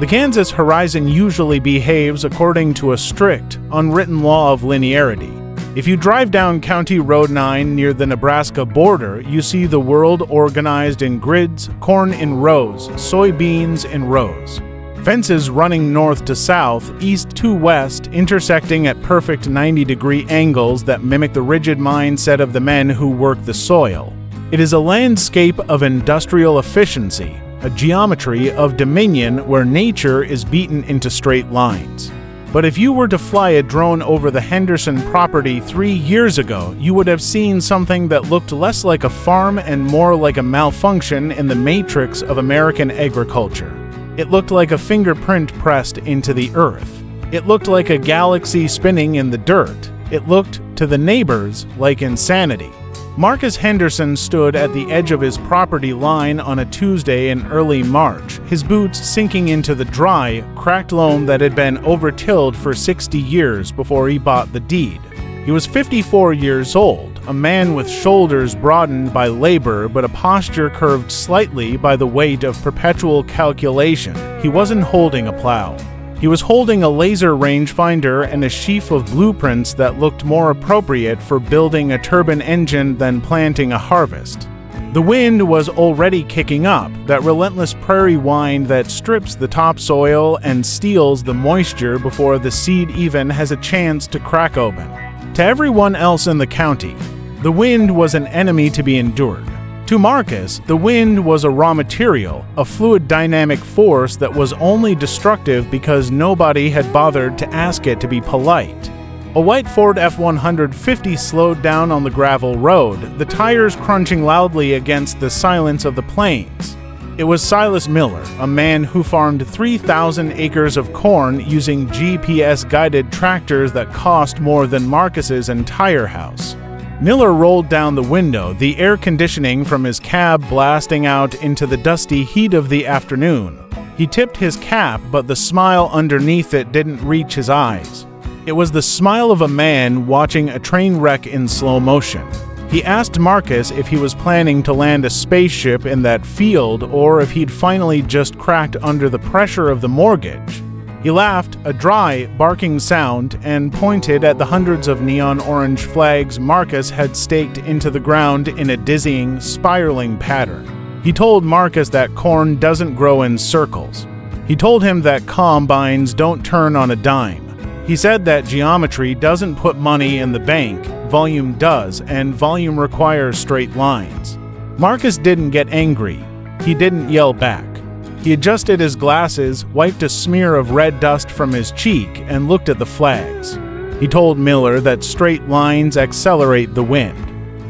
The Kansas horizon usually behaves according to a strict, unwritten law of linearity. If you drive down County Road 9 near the Nebraska border, you see the world organized in grids, corn in rows, soybeans in rows. Fences running north to south, east to west, intersecting at perfect 90-degree angles that mimic the rigid mindset of the men who work the soil. It is a landscape of industrial efficiency, a geometry of dominion where nature is beaten into straight lines. But if you were to fly a drone over the Henderson property 3 years ago, you would have seen something that looked less like a farm and more like a malfunction in the matrix of American agriculture. It looked like a fingerprint pressed into the earth. It looked like a galaxy spinning in the dirt. It looked, to the neighbors, like insanity. Marcus Henderson stood at the edge of his property line on a Tuesday in early March, his boots sinking into the dry, cracked loam that had been over-tilled for 60 years before he bought the deed. He was 54 years old, a man with shoulders broadened by labor but a posture curved slightly by the weight of perpetual calculation. He wasn't holding a plow. He was holding a laser rangefinder and a sheaf of blueprints that looked more appropriate for building a turbine engine than planting a harvest. The wind was already kicking up, that relentless prairie wind that strips the topsoil and steals the moisture before the seed even has a chance to crack open. To everyone else in the county, the wind was an enemy to be endured. To Marcus, the wind was a raw material, a fluid dynamic force that was only destructive because nobody had bothered to ask it to be polite. A white Ford F-150 slowed down on the gravel road, the tires crunching loudly against the silence of the plains. It was Silas Miller, a man who farmed 3,000 acres of corn using GPS-guided tractors that cost more than Marcus's entire house. Miller rolled down the window, the air conditioning from his cab blasting out into the dusty heat of the afternoon. He tipped his cap, but the smile underneath it didn't reach his eyes. It was the smile of a man watching a train wreck in slow motion. He asked Marcus if he was planning to land a spaceship in that field or if he'd finally just cracked under the pressure of the mortgage. He laughed, a dry, barking sound, and pointed at the hundreds of neon orange flags Marcus had staked into the ground in a dizzying, spiraling pattern. He told Marcus that corn doesn't grow in circles. He told him that combines don't turn on a dime. He said that geometry doesn't put money in the bank, volume does, and volume requires straight lines. Marcus didn't get angry. He didn't yell back. He adjusted his glasses, wiped a smear of red dust from his cheek, and looked at the flags. He told Miller that straight lines accelerate the wind.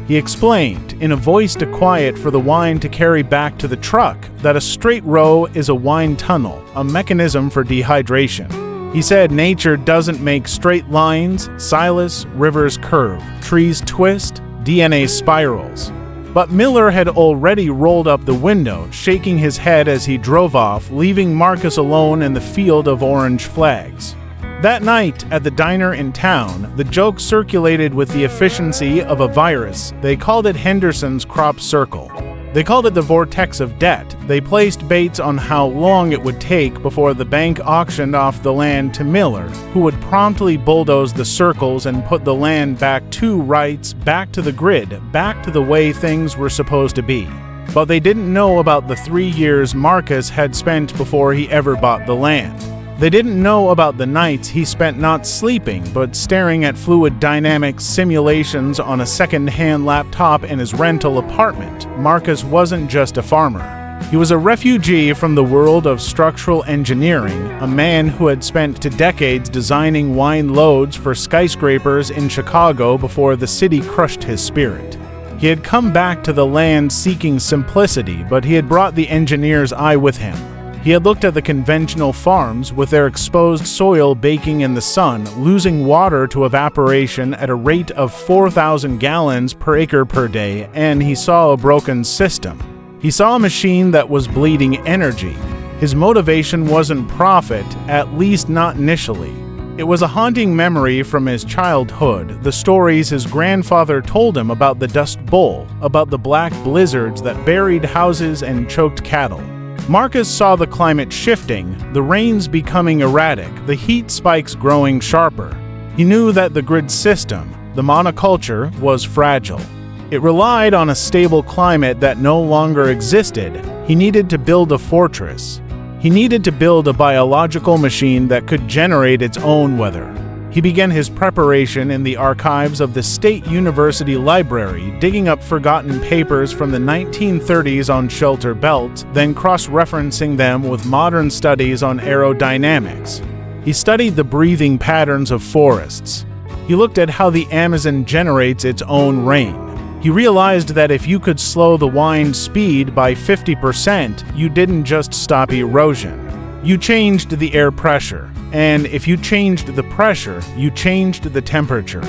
He explained, in a voice too quiet for the wine to carry back to the truck, that a straight row is a wine tunnel, a mechanism for dehydration. He said nature doesn't make straight lines, Silas, rivers curve, trees twist, DNA spirals. But Miller had already rolled up the window, shaking his head as he drove off, leaving Marcus alone in the field of orange flags. That night, at the diner in town, the joke circulated with the efficiency of a virus. They called it Henderson's crop circle. They called it the vortex of debt. They placed baits on how long it would take before the bank auctioned off the land to Miller, who would promptly bulldoze the circles and put the land back to rights, back to the grid, back to the way things were supposed to be. But they didn't know about the 3 years Marcus had spent before he ever bought the land. They didn't know about the nights he spent not sleeping, but staring at fluid dynamics simulations on a second-hand laptop in his rental apartment. Marcus wasn't just a farmer. He was a refugee from the world of structural engineering, a man who had spent 2 decades designing wine loads for skyscrapers in Chicago before the city crushed his spirit. He had come back to the land seeking simplicity, but he had brought the engineer's eye with him. He had looked at the conventional farms with their exposed soil baking in the sun, losing water to evaporation at a rate of 4,000 gallons per acre per day, and he saw a broken system. He saw a machine that was bleeding energy. His motivation wasn't profit, at least not initially. It was a haunting memory from his childhood, the stories his grandfather told him about the Dust Bowl, about the black blizzards that buried houses and choked cattle. Marcus saw the climate shifting, the rains becoming erratic, the heat spikes growing sharper. He knew that the grid system, the monoculture, was fragile. It relied on a stable climate that no longer existed. He needed to build a fortress. He needed to build a biological machine that could generate its own weather. He began his preparation in the archives of the State University Library, digging up forgotten papers from the 1930s on shelter belts, then cross-referencing them with modern studies on aerodynamics. He studied the breathing patterns of forests. He looked at how the Amazon generates its own rain. He realized that if you could slow the wind speed by 50%, you didn't just stop erosion. You changed the air pressure. And if you changed the pressure, you changed the temperature.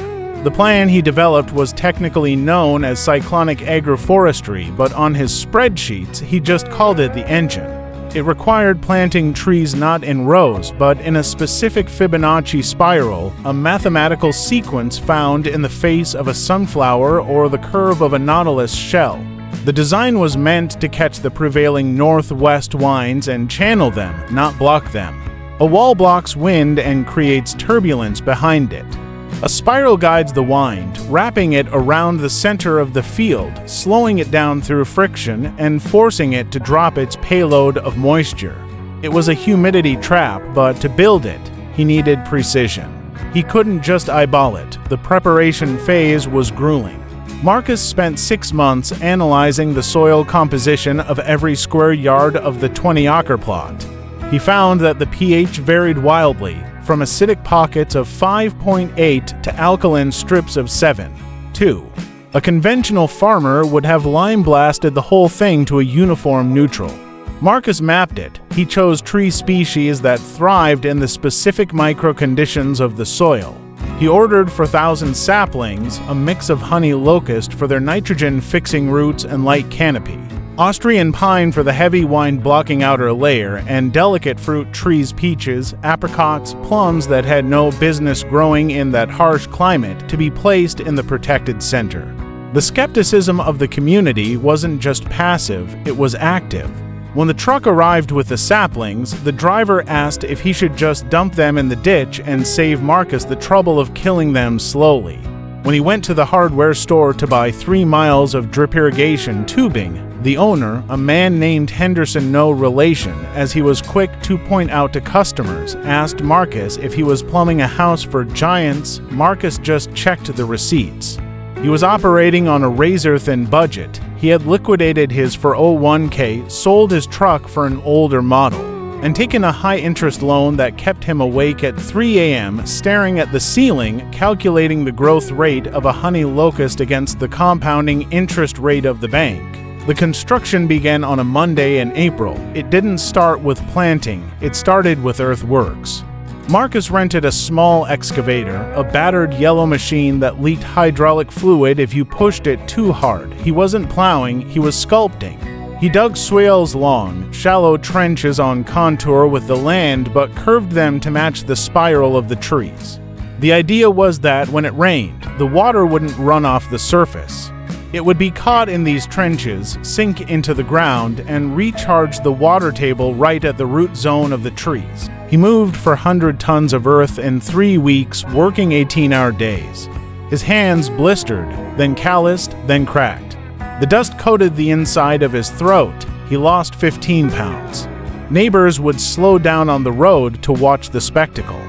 The plan he developed was technically known as cyclonic agroforestry, but on his spreadsheets, he just called it the engine. It required planting trees not in rows, but in a specific Fibonacci spiral, a mathematical sequence found in the face of a sunflower or the curve of a nautilus shell. The design was meant to catch the prevailing northwest winds and channel them, not block them. A wall blocks wind and creates turbulence behind it. A spiral guides the wind, wrapping it around the center of the field, slowing it down through friction and forcing it to drop its payload of moisture. It was a humidity trap, but to build it, he needed precision. He couldn't just eyeball it. The preparation phase was grueling. Marcus spent 6 months analyzing the soil composition of every square yard of the 20-acre plot. He found that the pH varied wildly, from acidic pockets of 5.8 to alkaline strips of 7.2. A conventional farmer would have lime blasted the whole thing to a uniform neutral. Marcus mapped it. He chose tree species that thrived in the specific microconditions of the soil. He ordered for 1,000 saplings, a mix of honey locust for their nitrogen-fixing roots and light canopy, Austrian pine for the heavy wind-blocking outer layer, and delicate fruit trees, peaches, apricots, plums that had no business growing in that harsh climate to be placed in the protected center. The skepticism of the community wasn't just passive, it was active. When the truck arrived with the saplings, the driver asked if he should just dump them in the ditch and save Marcus the trouble of killing them slowly. When he went to the hardware store to buy 3 miles of drip irrigation tubing, the owner, a man named Henderson, no relation, as he was quick to point out to customers, asked Marcus if he was plumbing a house for giants. Marcus just checked the receipts. He was operating on a razor-thin budget. He had liquidated his 401k, sold his truck for an older model, and taken a high-interest loan that kept him awake at 3 a.m. staring at the ceiling, calculating the growth rate of a honey locust against the compounding interest rate of the bank. The construction began on a Monday in April. It didn't start with planting, it started with earthworks. Marcus rented a small excavator, a battered yellow machine that leaked hydraulic fluid if you pushed it too hard. He wasn't plowing, he was sculpting. He dug swales long, shallow trenches on contour with the land but curved them to match the spiral of the trees. The idea was that when it rained, the water wouldn't run off the surface. It would be caught in these trenches, sink into the ground, and recharge the water table right at the root zone of the trees. He moved for 100 tons of earth in 3 weeks, working 18-hour days. His hands blistered, then calloused, then cracked. The dust coated the inside of his throat. He lost 15 pounds. Neighbors would slow down on the road to watch the spectacle.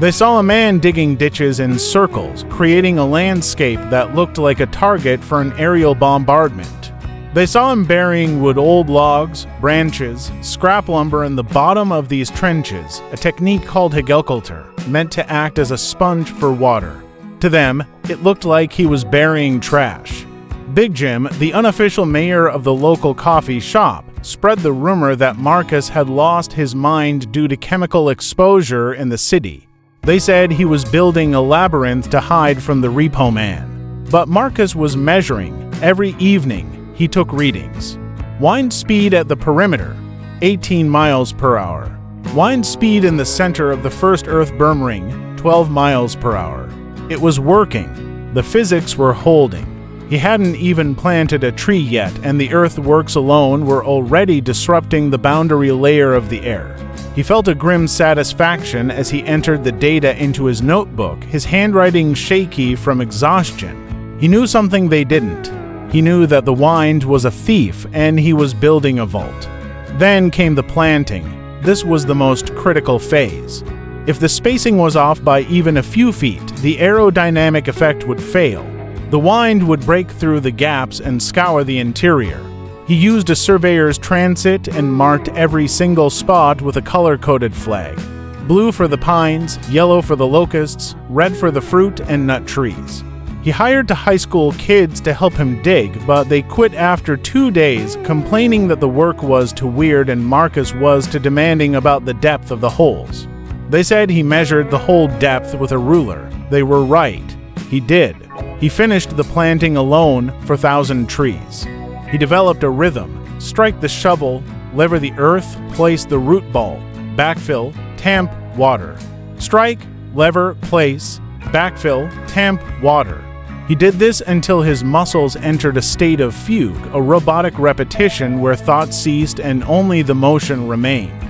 They saw a man digging ditches in circles, creating a landscape that looked like a target for an aerial bombardment. They saw him burying wood, old logs, branches, scrap lumber in the bottom of these trenches, a technique called Ridiculed, meant to act as a sponge for water. To them, it looked like he was burying trash. Big Jim, the unofficial mayor of the local coffee shop, spread the rumor that Marcus had lost his mind due to chemical exposure in the city. They said he was building a labyrinth to hide from the repo man. But Marcus was measuring. Every evening, he took readings. Wind speed at the perimeter, 18 miles per hour. Wind speed in the center of the first Earth berm ring, 12 miles per hour. It was working. The physics were holding. He hadn't even planted a tree yet, and the earthworks alone were already disrupting the boundary layer of the air. He felt a grim satisfaction as he entered the data into his notebook, his handwriting shaky from exhaustion. He knew something they didn't. He knew that the wind was a thief, and he was building a vault. Then came the planting. This was the most critical phase. If the spacing was off by even a few feet, the aerodynamic effect would fail. The wind would break through the gaps and scour the interior. He used a surveyor's transit and marked every single spot with a color-coded flag. Blue for the pines, yellow for the locusts, red for the fruit and nut trees. He hired high school kids to help him dig, but they quit after 2 days, complaining that the work was too weird and Marcus was too demanding about the depth of the holes. They said he measured the hole depth with a ruler. They were right. He did. He finished the planting alone for 1,000 trees. He developed a rhythm: strike the shovel, lever the earth, place the root ball, backfill, tamp, water. Strike, lever, place, backfill, tamp, water. He did this until his muscles entered a state of fugue, a robotic repetition where thought ceased and only the motion remained.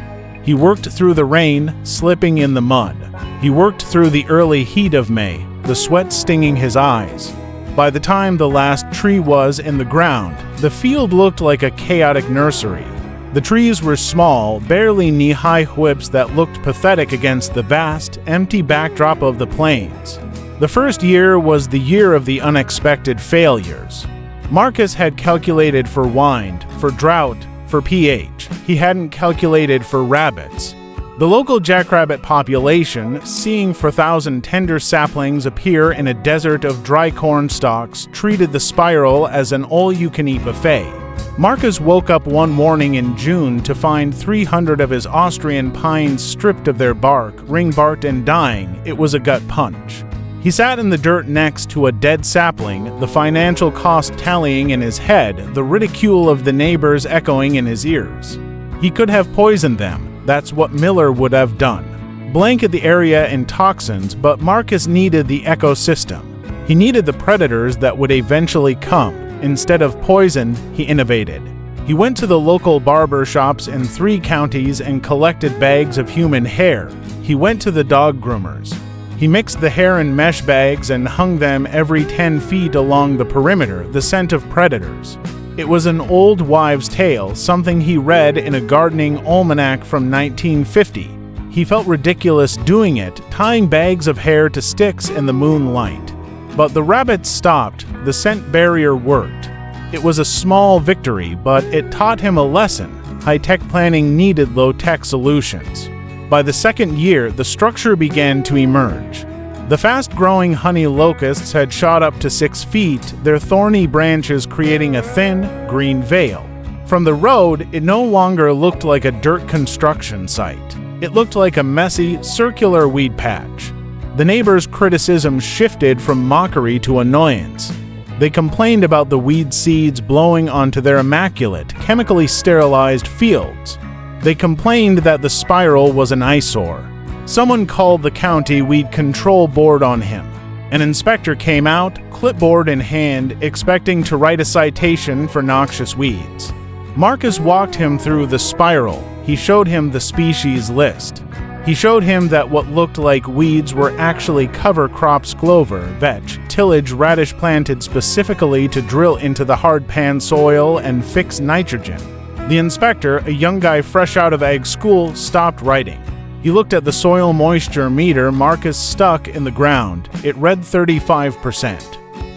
He worked through the rain, slipping in the mud. He worked through the early heat of May, the sweat stinging his eyes. By the time the last tree was in the ground, the field looked like a chaotic nursery. The trees were small, barely knee-high whips that looked pathetic against the vast, empty backdrop of the plains. The first year was the year of the unexpected failures. Marcus had calculated for wind, for drought, for pH. He hadn't calculated for rabbits. The local jackrabbit population, seeing 4,000 tender saplings appear in a desert of dry corn stalks, treated the spiral as an all-you-can-eat buffet. Marcus woke up one morning in June to find 300 of his Austrian pines stripped of their bark, ring-barked and dying. It was a gut punch. He sat in the dirt next to a dead sapling, the financial cost tallying in his head, the ridicule of the neighbors echoing in his ears. He could have poisoned them. That's what Miller would have done. Blanket the area in toxins, but Marcus needed the ecosystem. He needed the predators that would eventually come. Instead of poison, he innovated. He went to the local barber shops in 3 counties and collected bags of human hair. He went to the dog groomers. He mixed the hair in mesh bags and hung them every 10 feet along the perimeter, the scent of predators. It was an old wives' tale, something he read in a gardening almanac from 1950. He felt ridiculous doing it, tying bags of hair to sticks in the moonlight. But the rabbits stopped. The scent barrier worked. It was a small victory, but it taught him a lesson. High-tech planning needed low-tech solutions. By the second year, the structure began to emerge. The fast-growing honey locusts had shot up to 6 feet, their thorny branches creating a thin, green veil. From the road, it no longer looked like a dirt construction site. It looked like a messy, circular weed patch. The neighbors' criticism shifted from mockery to annoyance. They complained about the weed seeds blowing onto their immaculate, chemically sterilized fields. They complained that the spiral was an eyesore. Someone called the county weed control board on him. An inspector came out, clipboard in hand, expecting to write a citation for noxious weeds. Marcus walked him through the spiral. He showed him the species list. He showed him that what looked like weeds were actually cover crops: clover, vetch, tillage, radish planted specifically to drill into the hard pan soil and fix nitrogen. The inspector, a young guy fresh out of ag school, stopped writing. He looked at the soil moisture meter Marcus stuck in the ground. It read 35%.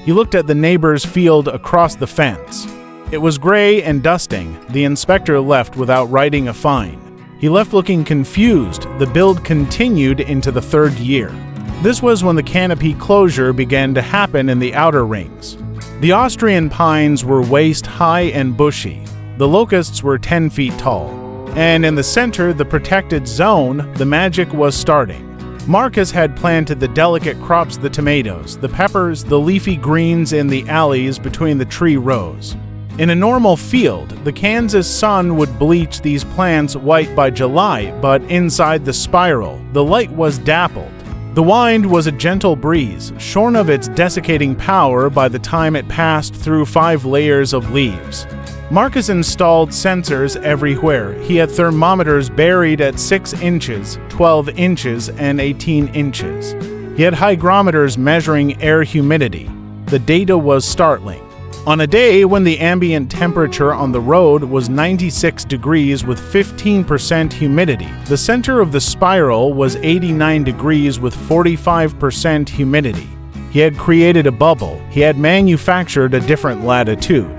He looked at the neighbor's field across the fence. It was gray and dusting. The inspector left without writing a fine. He left looking confused. The build continued into the 3rd year. This was when the canopy closure began to happen in the outer rings. The Austrian pines were waist-high and bushy. The locusts were 10 feet tall. And in the center, the protected zone, the magic was starting. Marcus had planted the delicate crops: the tomatoes, the peppers, the leafy greens in the alleys between the tree rows. In a normal field, the Kansas sun would bleach these plants white by July, but inside the spiral, the light was dappled. The wind was a gentle breeze, shorn of its desiccating power by the time it passed through 5 layers of leaves. Marcus installed sensors everywhere. He had thermometers buried at 6 inches, 12 inches, and 18 inches. He had hygrometers measuring air humidity. The data was startling. On a day when the ambient temperature on the road was 96 degrees with 15% humidity, the center of the spiral was 89 degrees with 45% humidity. He had created a bubble. He had manufactured a different latitude.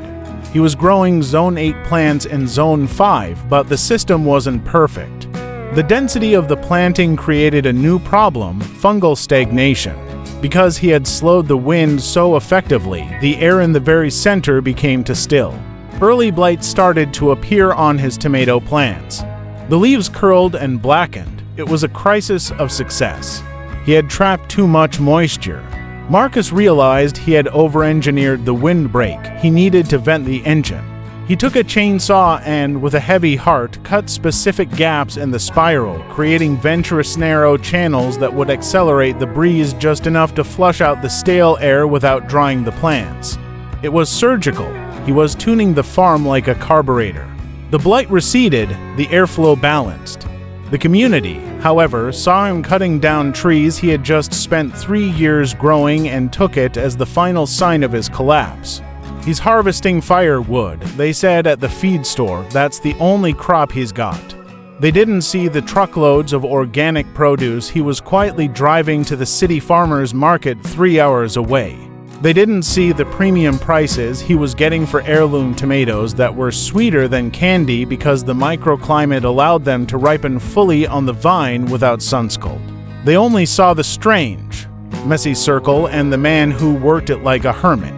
He was growing Zone 8 plants in Zone 5, but the system wasn't perfect. The density of the planting created a new problem, fungal stagnation. Because he had slowed the wind so effectively, the air in the very center became too still. Early blight started to appear on his tomato plants. The leaves curled and blackened. It was a crisis of success. He had trapped too much moisture. Marcus realized he had over-engineered the windbreak. He needed to vent the engine. He took a chainsaw and, with a heavy heart, cut specific gaps in the spiral, creating venturous narrow channels that would accelerate the breeze just enough to flush out the stale air without drying the plants. It was surgical. He was tuning the farm like a carburetor. The blight receded, the airflow balanced. The community, however, saw him cutting down trees he had just spent 3 years growing and took it as the final sign of his collapse. He's harvesting firewood, they said at the feed store. That's the only crop he's got. They didn't see the truckloads of organic produce he was quietly driving to the city farmers market 3 hours away. They didn't see the premium prices he was getting for heirloom tomatoes that were sweeter than candy because the microclimate allowed them to ripen fully on the vine without sunscald. They only saw the strange, messy circle and the man who worked it like a hermit.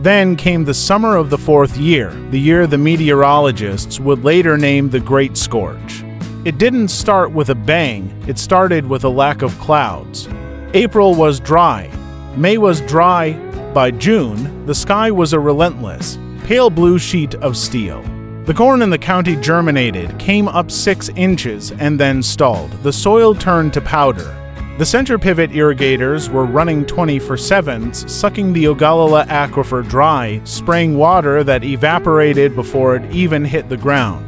Then came the summer of the 4th year, the year the meteorologists would later name the Great Scorch. It didn't start with a bang, it started with a lack of clouds. April was dry. May was dry. By June, the sky was a relentless, pale blue sheet of steel. The corn in the county germinated, came up 6 inches, and then stalled. The soil turned to powder. The center pivot irrigators were running 24/7s, sucking the Ogallala aquifer dry, spraying water that evaporated before it even hit the ground.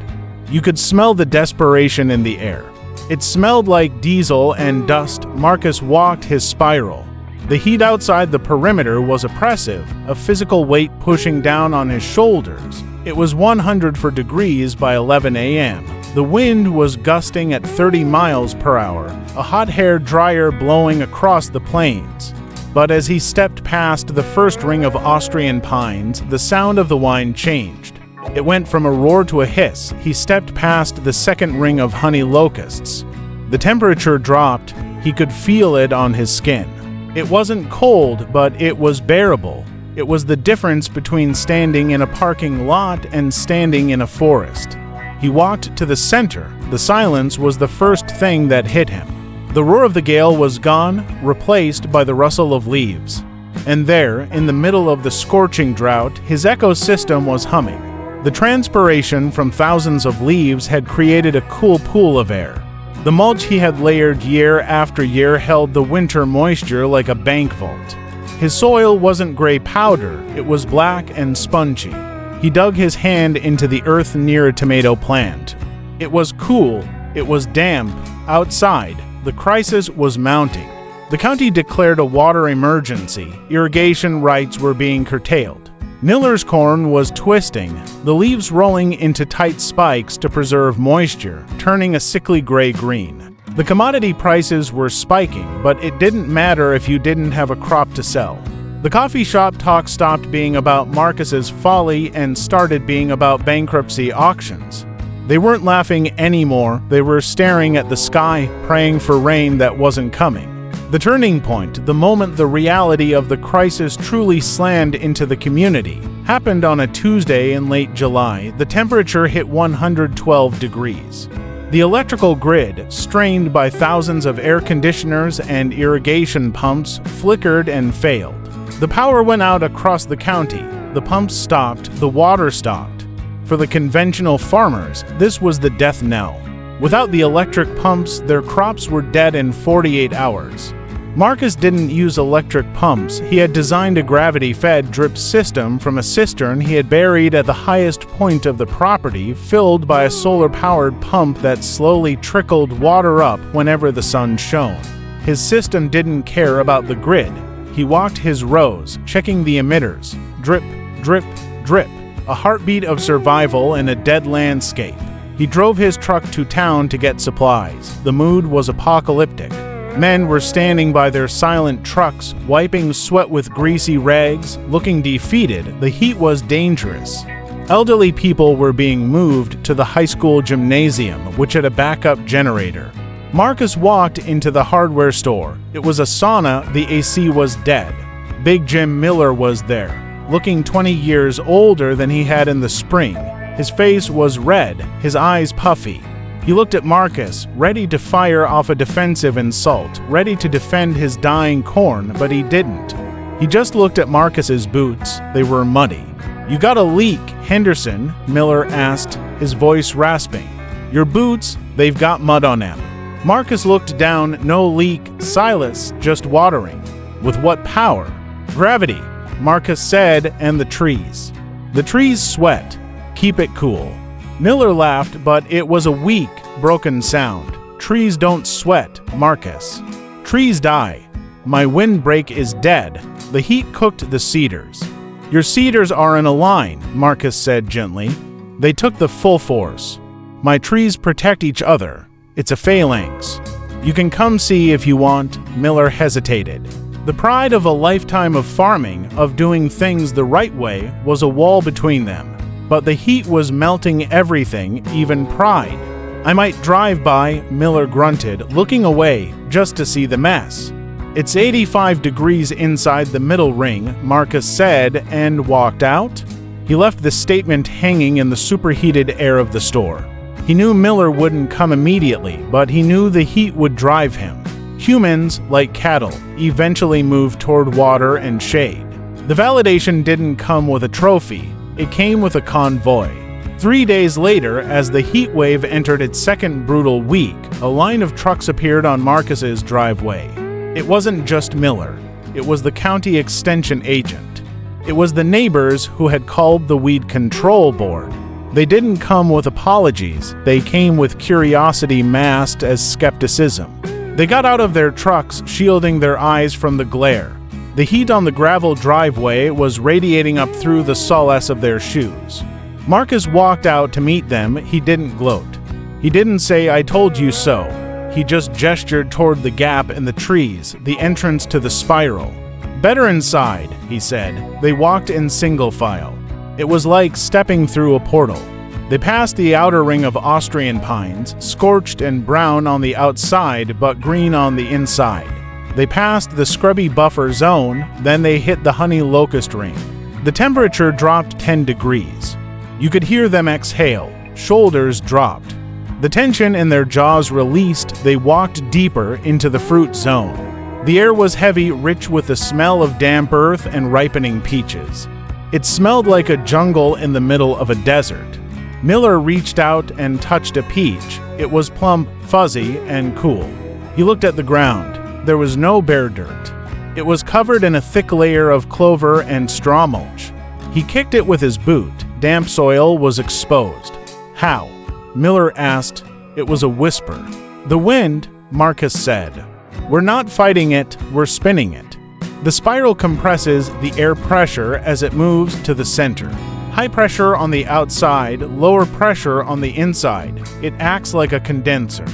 You could smell the desperation in the air. It smelled like diesel and dust. Marcus walked his spiral. The heat outside the perimeter was oppressive, a physical weight pushing down on his shoulders. It was 104 degrees by 11 a.m. The wind was gusting at 30 miles per hour, a hot hair dryer blowing across the plains. But as he stepped past the first ring of Austrian pines, the sound of the wine changed. It went from a roar to a hiss. He stepped past the second ring of honey locusts. The temperature dropped. He could feel it on his skin. It wasn't cold, but it was bearable. It was the difference between standing in a parking lot and standing in a forest. He walked to the center. The silence was the first thing that hit him. The roar of the gale was gone, replaced by the rustle of leaves. And there, in the middle of the scorching drought, his ecosystem was humming. The transpiration from thousands of leaves had created a cool pool of air. The mulch he had layered year after year held the winter moisture like a bank vault. His soil wasn't gray powder, it was black and spongy. He dug his hand into the earth near a tomato plant. It was cool, it was damp, outside. The crisis was mounting. The county declared a water emergency. Irrigation rights were being curtailed. Miller's corn was twisting, the leaves rolling into tight spikes to preserve moisture, turning a sickly gray-green. The commodity prices were spiking, but it didn't matter if you didn't have a crop to sell. The coffee shop talk stopped being about Marcus's folly and started being about bankruptcy auctions. They weren't laughing anymore, they were staring at the sky, praying for rain that wasn't coming. The turning point, the moment the reality of the crisis truly slammed into the community, happened on a Tuesday in late July. The temperature hit 112 degrees. The electrical grid, strained by thousands of air conditioners and irrigation pumps, flickered and failed. The power went out across the county. The pumps stopped, the water stopped. For the conventional farmers, this was the death knell. Without the electric pumps, their crops were dead in 48 hours. Marcus didn't use electric pumps. He had designed a gravity-fed drip system from a cistern he had buried at the highest point of the property, filled by a solar-powered pump that slowly trickled water up whenever the sun shone. His system didn't care about the grid. He walked his rows, checking the emitters. Drip, drip, drip. A heartbeat of survival in a dead landscape. He drove his truck to town to get supplies. The mood was apocalyptic. Men were standing by their silent trucks, wiping sweat with greasy rags, looking defeated. The heat was dangerous. Elderly people were being moved to the high school gymnasium, which had a backup generator. Marcus walked into the hardware store. It was a sauna. The AC was dead. Big Jim Miller was there, looking 20 years older than he had in the spring. His face was red, his eyes puffy. He looked at Marcus, ready to fire off a defensive insult, ready to defend his dying corn, but he didn't. He just looked at Marcus's boots. They were muddy. "You got a leak, Henderson?" Miller asked, his voice rasping. "Your boots, they've got mud on them." Marcus looked down. No leak, Silas, just watering. With what power? "Gravity," Marcus said, "and the trees. The trees sweat. Keep it cool." Miller laughed, but it was a weak, broken sound. "Trees don't sweat, Marcus. Trees die. My windbreak is dead." The heat cooked the cedars. "Your cedars are in a line," Marcus said gently. "They took the full force. My trees protect each other. It's a phalanx. You can come see if you want." Miller hesitated. The pride of a lifetime of farming, of doing things the right way, was a wall between them. But the heat was melting everything, even pride. "I might drive by," Miller grunted, looking away, just to see the mess. "It's 85 degrees inside the middle ring," Marcus said, and walked out. He left the statement hanging in the superheated air of the store. He knew Miller wouldn't come immediately, but he knew the heat would drive him. Humans, like cattle, eventually move toward water and shade. The validation didn't come with a trophy. It came with a convoy. 3 days later, as the heat wave entered its second brutal week, a line of trucks appeared on Marcus's driveway. It wasn't just Miller. It was the county extension agent. It was the neighbors who had called the weed control board. They didn't come with apologies. They came with curiosity masked as skepticism. They got out of their trucks, shielding their eyes from the glare. The heat on the gravel driveway was radiating up through the soles of their shoes. Marcus walked out to meet them. He didn't gloat. He didn't say, "I told you so." He just gestured toward the gap in the trees, the entrance to the spiral. "Better inside," he said. They walked in single file. It was like stepping through a portal. They passed the outer ring of Austrian pines, scorched and brown on the outside but green on the inside. They passed the scrubby buffer zone, then they hit the honey locust ring. The temperature dropped 10 degrees. You could hear them exhale. Shoulders dropped. The tension in their jaws released. They walked deeper into the fruit zone. The air was heavy, rich with the smell of damp earth and ripening peaches. It smelled like a jungle in the middle of a desert. Miller reached out and touched a peach. It was plump, fuzzy, and cool. He looked at the ground. There was no bare dirt. It was covered in a thick layer of clover and straw mulch. He kicked it with his boot. Damp soil was exposed. "How?" Miller asked. It was a whisper. "The wind," Marcus said. "We're not fighting it, we're spinning it. The spiral compresses the air pressure as it moves to the center. High pressure on the outside, lower pressure on the inside. It acts like a condenser.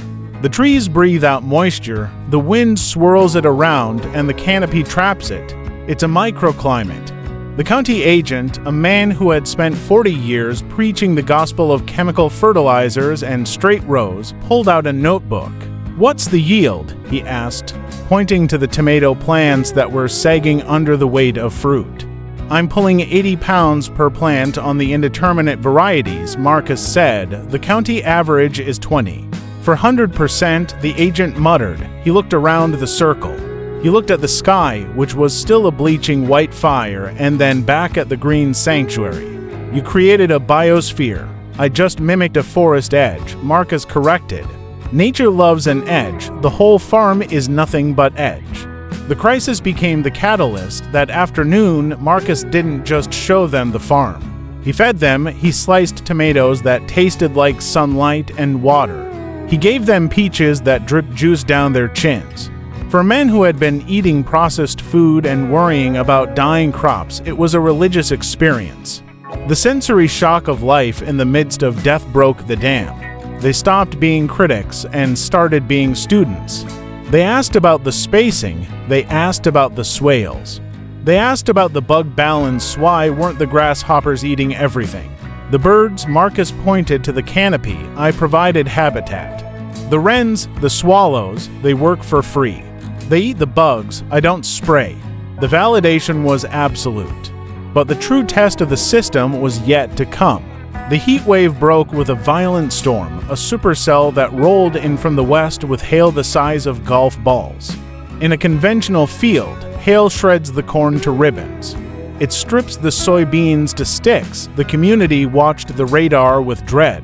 The trees breathe out moisture, the wind swirls it around, and the canopy traps it. It's a microclimate." The county agent, a man who had spent 40 years preaching the gospel of chemical fertilizers and straight rows, pulled out a notebook. "What's the yield?" he asked, pointing to the tomato plants that were sagging under the weight of fruit. "I'm pulling 80 pounds per plant on the indeterminate varieties," Marcus said. "The county average is 20. For 100%, the agent muttered. He looked around the circle. He looked at the sky, which was still a bleaching white fire, and then back at the green sanctuary. "You created a biosphere." "I just mimicked a forest edge," Marcus corrected. "Nature loves an edge. The whole farm is nothing but edge." The crisis became the catalyst. That afternoon, Marcus didn't just show them the farm. He fed them. He sliced tomatoes that tasted like sunlight and water. He gave them peaches that dripped juice down their chins. For men who had been eating processed food and worrying about dying crops, it was a religious experience. The sensory shock of life in the midst of death broke the dam. They stopped being critics and started being students. They asked about the spacing. They asked about the swales. They asked about the bug balance. Why weren't the grasshoppers eating everything? The birds, Marcus pointed to the canopy. I provided habitat. The wrens, the swallows, they work for free. They eat the bugs. I don't spray. The validation was absolute. But the true test of the system was yet to come. The heat wave broke with a violent storm, a supercell that rolled in from the west with hail the size of golf balls. In a conventional field, hail shreds the corn to ribbons. It strips the soybeans to sticks. The community watched the radar with dread.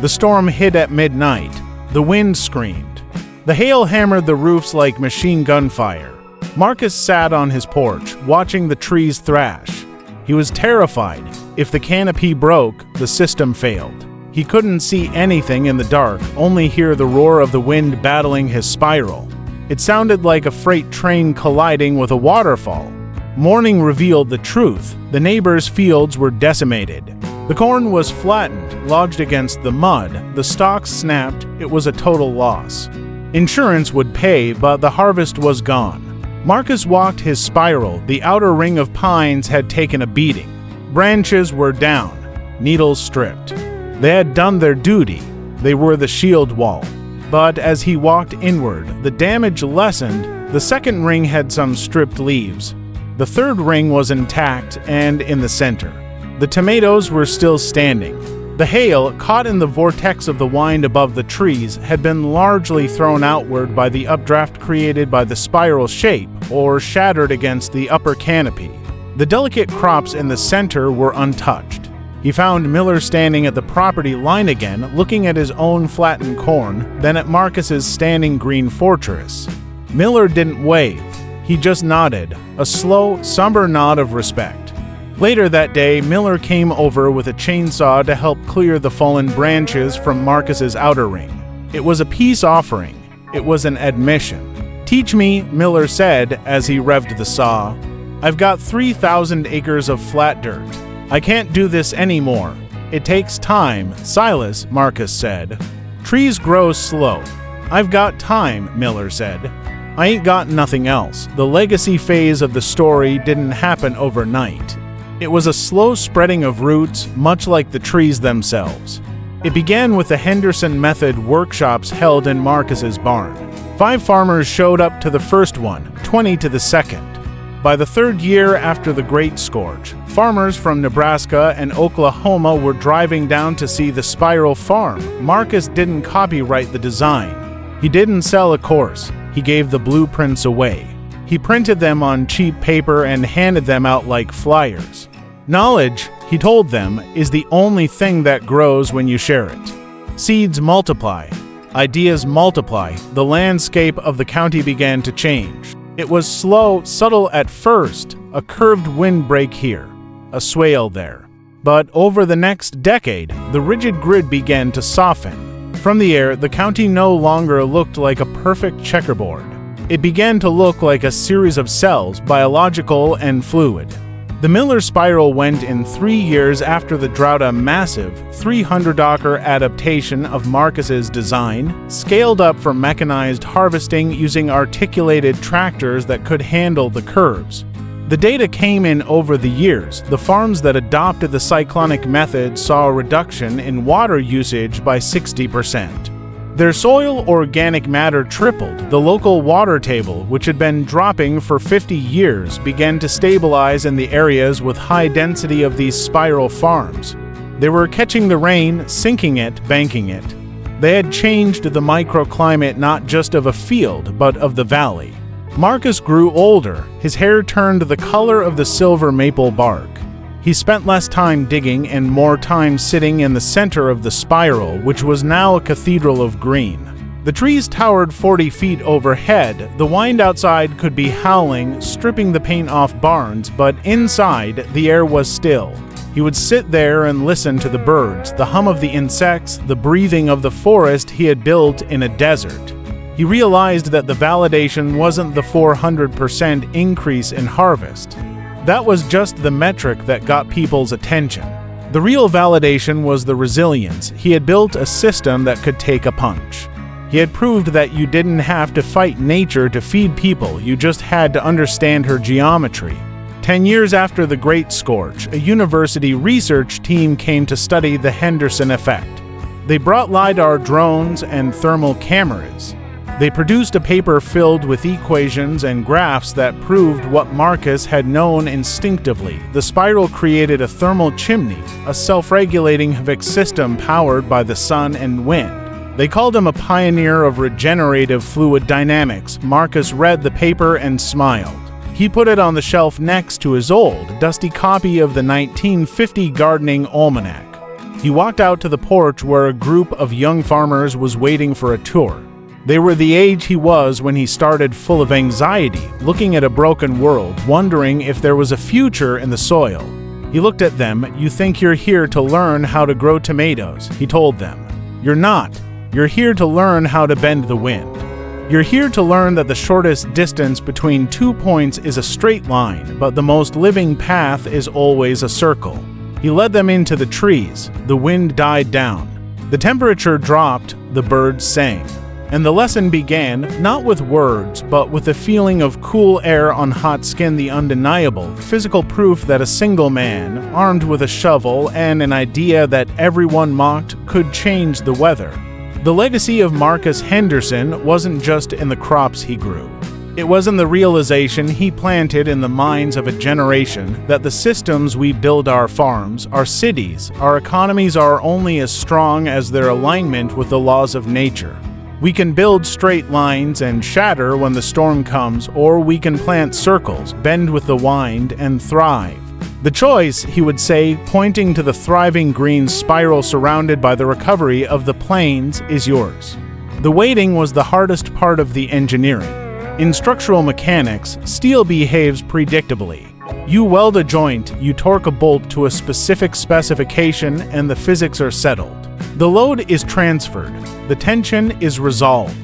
The storm hit at midnight. The wind screamed. The hail hammered the roofs like machine gun fire. Marcus sat on his porch, watching the trees thrash. He was terrified. If the canopy broke, the system failed. He couldn't see anything in the dark, only hear the roar of the wind battling his spiral. It sounded like a freight train colliding with a waterfall. Morning revealed the truth. The neighbors' fields were decimated. The corn was flattened, lodged against the mud. The stalks snapped. It was a total loss. Insurance would pay, but the harvest was gone. Marcus walked his spiral. The outer ring of pines had taken a beating. Branches were down, needles stripped. They had done their duty. They were the shield wall. But as he walked inward, the damage lessened. The second ring had some stripped leaves. The third ring was intact and in the center. The tomatoes were still standing. The hail, caught in the vortex of the wind above the trees, had been largely thrown outward by the updraft created by the spiral shape, or shattered against the upper canopy. The delicate crops in the center were untouched. He found Miller standing at the property line again, looking at his own flattened corn, then at Marcus's standing green fortress. Miller didn't wave. He just nodded, a slow, somber nod of respect. Later that day, Miller came over with a chainsaw to help clear the fallen branches from Marcus's outer ring. It was a peace offering. It was an admission. "Teach me," Miller said as he revved the saw. "I've got 3,000 acres of flat dirt. I can't do this anymore. It takes time." "Silas," Marcus said. "Trees grow slow." "I've got time," Miller said. "I ain't got nothing else." The legacy phase of the story didn't happen overnight. It was a slow spreading of roots, much like the trees themselves. It began with the Henderson Method workshops held in Marcus's barn. 5 farmers showed up to the first one, 20 to the second. By the third year after the Great Scorch, farmers from Nebraska and Oklahoma were driving down to see the spiral farm. Marcus didn't copyright the design. He didn't sell a course. He gave the blueprints away. He printed them on cheap paper and handed them out like flyers. Knowledge, he told them, is the only thing that grows when you share it. Seeds multiply. Ideas multiply. The landscape of the county began to change. It was slow, subtle at first, a curved windbreak here, a swale there. But over the next decade, the rigid grid began to soften. From the air, the county no longer looked like a perfect checkerboard. It began to look like a series of cells, biological and fluid. The Miller spiral went in 3 years after the drought, a massive 300-acre adaptation of Marcus's design, scaled up for mechanized harvesting using articulated tractors that could handle the curves. The data came in over the years. The farms that adopted the cyclonic method saw a reduction in water usage by 60%. Their soil organic matter tripled. The local water table, which had been dropping for 50 years, began to stabilize in the areas with high density of these spiral farms. They were catching the rain, sinking it, banking it. They had changed the microclimate not just of a field, but of the valley. Marcus grew older. His hair turned the color of the silver maple bark. He spent less time digging and more time sitting in the center of the spiral, which was now a cathedral of green. The trees towered 40 feet overhead. The wind outside could be howling, stripping the paint off barns, but inside, the air was still. He would sit there and listen to the birds, the hum of the insects, the breathing of the forest he had built in a desert. He realized that the validation wasn't the 400% increase in harvest. That was just the metric that got people's attention. The real validation was the resilience. He had built a system that could take a punch. He had proved that you didn't have to fight nature to feed people, you just had to understand her geometry. 10 years after the Great Scorch, a university research team came to study the Henderson effect. They brought LiDAR drones and thermal cameras. They produced a paper filled with equations and graphs that proved what Marcus had known instinctively. The spiral created a thermal chimney, a self-regulating HVAC system powered by the sun and wind. They called him a pioneer of regenerative fluid dynamics. Marcus read the paper and smiled. He put it on the shelf next to his old, dusty copy of the 1950 gardening almanac. He walked out to the porch where a group of young farmers was waiting for a tour. They were the age he was when he started, full of anxiety, looking at a broken world, wondering if there was a future in the soil. He looked at them. "You think you're here to learn how to grow tomatoes," he told them. "You're not. You're here to learn how to bend the wind. You're here to learn that the shortest distance between 2 points is a straight line, but the most living path is always a circle." He led them into the trees. The wind died down. The temperature dropped. The birds sang. And the lesson began, not with words, but with the feeling of cool air on hot skin, the undeniable, physical proof that a single man, armed with a shovel and an idea that everyone mocked, could change the weather. The legacy of Marcus Henderson wasn't just in the crops he grew. It was in the realization he planted in the minds of a generation that the systems we build, our farms, our cities, our economies, are only as strong as their alignment with the laws of nature. We can build straight lines and shatter when the storm comes, or we can plant circles, bend with the wind, and thrive. The choice, he would say, pointing to the thriving green spiral surrounded by the recovery of the plains, is yours. The waiting was the hardest part of the engineering. In structural mechanics, steel behaves predictably. You weld a joint, you torque a bolt to a specific specification, and the physics are settled. The load is transferred. The tension is resolved.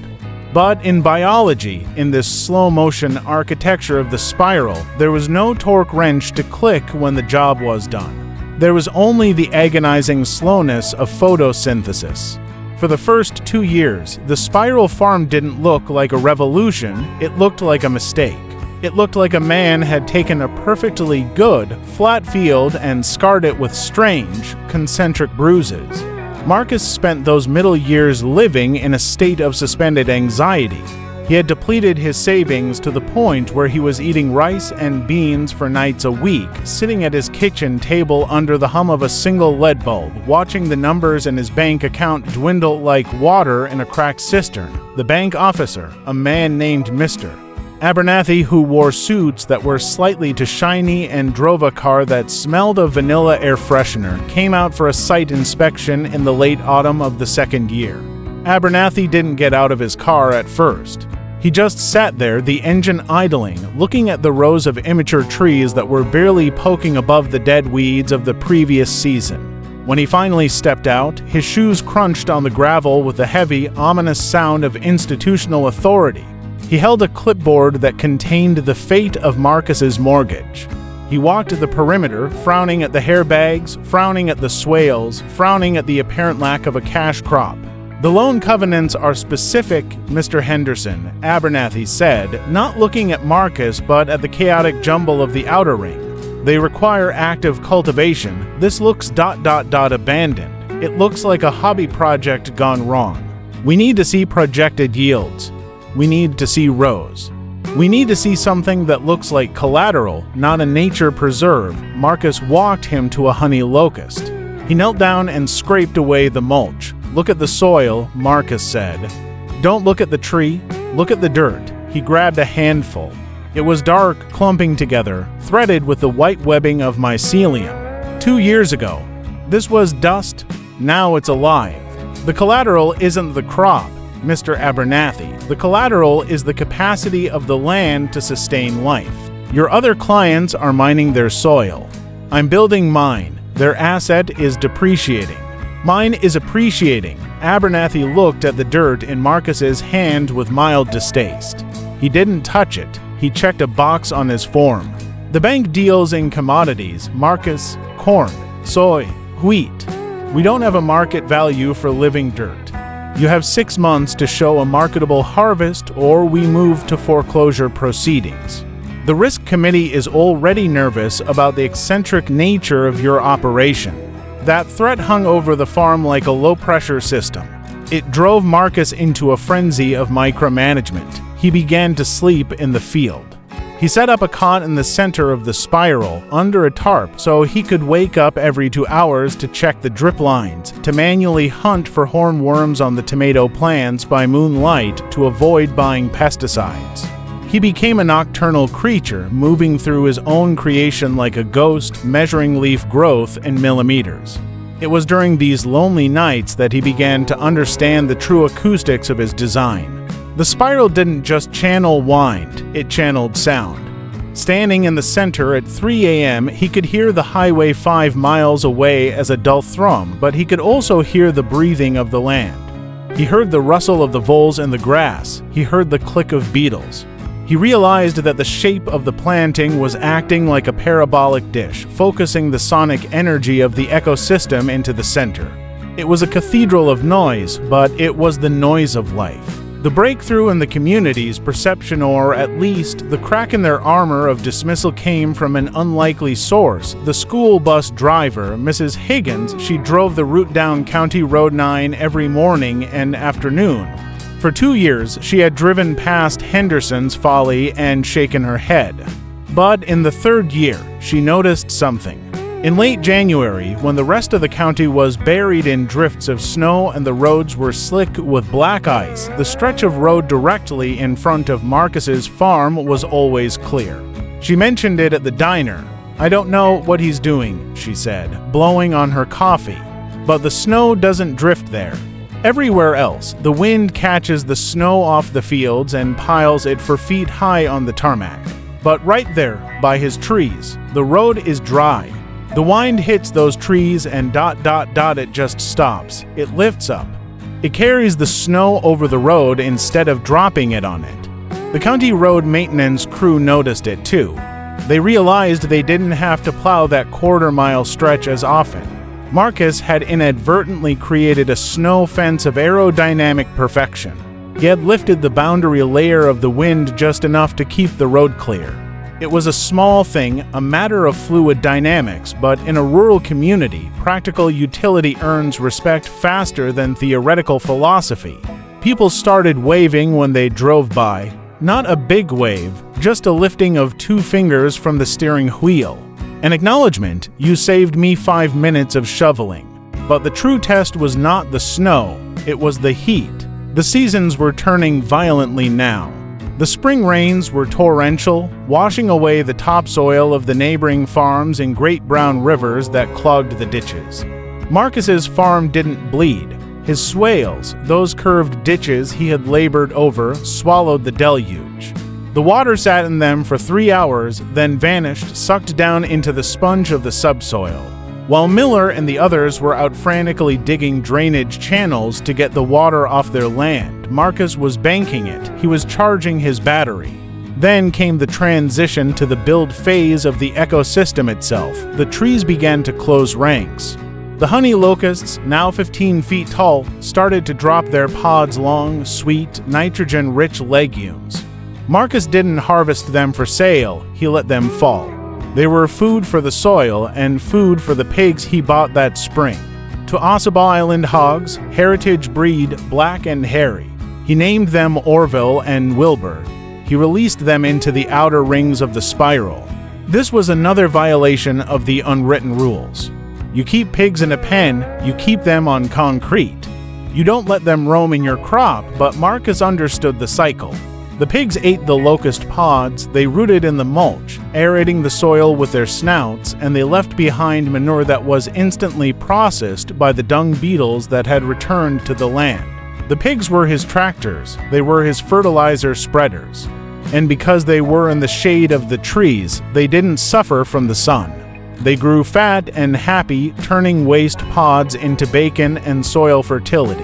But in biology, in this slow-motion architecture of the spiral, there was no torque wrench to click when the job was done. There was only the agonizing slowness of photosynthesis. For the first 2 years, the spiral farm didn't look like a revolution, it looked like a mistake. It looked like a man had taken a perfectly good, flat field and scarred it with strange, concentric bruises. Marcus spent those middle years living in a state of suspended anxiety. He had depleted his savings to the point where he was eating rice and beans for nights a week, sitting at his kitchen table under the hum of a single lead bulb, watching the numbers in his bank account dwindle like water in a cracked cistern. The bank officer, a man named Mr. Abernathy, who wore suits that were slightly too shiny and drove a car that smelled of vanilla air freshener, came out for a site inspection in the late autumn of the second year. Abernathy didn't get out of his car at first. He just sat there, the engine idling, looking at the rows of immature trees that were barely poking above the dead weeds of the previous season. When he finally stepped out, his shoes crunched on the gravel with the heavy, ominous sound of institutional authority. He held a clipboard that contained the fate of Marcus's mortgage. He walked the perimeter, frowning at the hairbags, frowning at the swales, frowning at the apparent lack of a cash crop. "The loan covenants are specific, Mr. Henderson," Abernathy said, not looking at Marcus but at the chaotic jumble of the outer ring. "They require active cultivation. This looks ... abandoned. It looks like a hobby project gone wrong. We need to see projected yields. We need to see rows. We need to see something that looks like collateral, not a nature preserve." Marcus walked him to a honey locust. He knelt down and scraped away the mulch. "Look at the soil," Marcus said. "Don't look at the tree, look at the dirt." He grabbed a handful. It was dark, clumping together, threaded with the white webbing of mycelium. 2 years ago, this was dust, now it's alive. The collateral isn't the crop, Mr. Abernathy. The collateral is the capacity of the land to sustain life. Your other clients are mining their soil. I'm building mine. Their asset is depreciating. Mine is appreciating. Abernathy looked at the dirt in Marcus's hand with mild distaste. He didn't touch it. He checked a box on his form. The bank deals in commodities, Marcus, corn, soy, wheat. We don't have a market value for living dirt. You have 6 months to show a marketable harvest, or we move to foreclosure proceedings. The risk committee is already nervous about the eccentric nature of your operation. That threat hung over the farm like a low-pressure system. It drove Marcus into a frenzy of micromanagement. He began to sleep in the field. He set up a cot in the center of the spiral, under a tarp, so he could wake up every 2 hours to check the drip lines, to manually hunt for hornworms on the tomato plants by moonlight to avoid buying pesticides. He became a nocturnal creature, moving through his own creation like a ghost, measuring leaf growth in millimeters. It was during these lonely nights that he began to understand the true acoustics of his design. The spiral didn't just channel wind, it channeled sound. Standing in the center at 3 a.m., he could hear the highway 5 miles away as a dull thrum, but he could also hear the breathing of the land. He heard the rustle of the voles in the grass. He heard the click of beetles. He realized that the shape of the planting was acting like a parabolic dish, focusing the sonic energy of the ecosystem into the center. It was a cathedral of noise, but it was the noise of life. The breakthrough in the community's perception, or at least the crack in their armor of dismissal, came from an unlikely source. The school bus driver, Mrs. Higgins, she drove the route down County Road 9 every morning and afternoon. For 2 years, she had driven past Henderson's Folly and shaken her head. But in the 3rd year, she noticed something. In late January, when the rest of the county was buried in drifts of snow and the roads were slick with black ice, the stretch of road directly in front of Marcus's farm was always clear. She mentioned it at the diner. "I don't know what he's doing," she said, blowing on her coffee. "But the snow doesn't drift there. Everywhere else, the wind catches the snow off the fields and piles it for feet high on the tarmac. But right there, by his trees, the road is dry. The wind hits those trees and ... it just stops. It lifts up. It carries the snow over the road instead of dropping it on it." The county road maintenance crew noticed it too. They realized they didn't have to plow that quarter-mile stretch as often. Marcus had inadvertently created a snow fence of aerodynamic perfection. He had lifted the boundary layer of the wind just enough to keep the road clear. It was a small thing, a matter of fluid dynamics, but in a rural community, practical utility earns respect faster than theoretical philosophy. People started waving when they drove by. Not a big wave, just a lifting of 2 fingers from the steering wheel. An acknowledgement, "You saved me 5 minutes of shoveling." But the true test was not the snow, it was the heat. The seasons were turning violently now. The spring rains were torrential, washing away the topsoil of the neighboring farms in great brown rivers that clogged the ditches. Marcus's farm didn't bleed. His swales, those curved ditches he had labored over, swallowed the deluge. The water sat in them for 3 hours, then vanished, sucked down into the sponge of the subsoil. While Miller and the others were out frantically digging drainage channels to get the water off their land, Marcus was banking it. He was charging his battery. Then came the transition to the build phase of the ecosystem itself. The trees began to close ranks. The honey locusts, now 15 feet tall, started to drop their pods, long, sweet, nitrogen-rich legumes. Marcus didn't harvest them for sale, he let them fall. They were food for the soil and food for the pigs he bought that spring. To Ossabaw Island hogs, heritage breed, black and hairy. He named them Orville and Wilbur. He released them into the outer rings of the spiral. This was another violation of the unwritten rules. You keep pigs in a pen, you keep them on concrete. You don't let them roam in your crop, but Marcus understood the cycle. The pigs ate the locust pods, they rooted in the mulch, aerating the soil with their snouts, and they left behind manure that was instantly processed by the dung beetles that had returned to the land. The pigs were his tractors, they were his fertilizer spreaders. And because they were in the shade of the trees, they didn't suffer from the sun. They grew fat and happy, turning waste pods into bacon and soil fertility.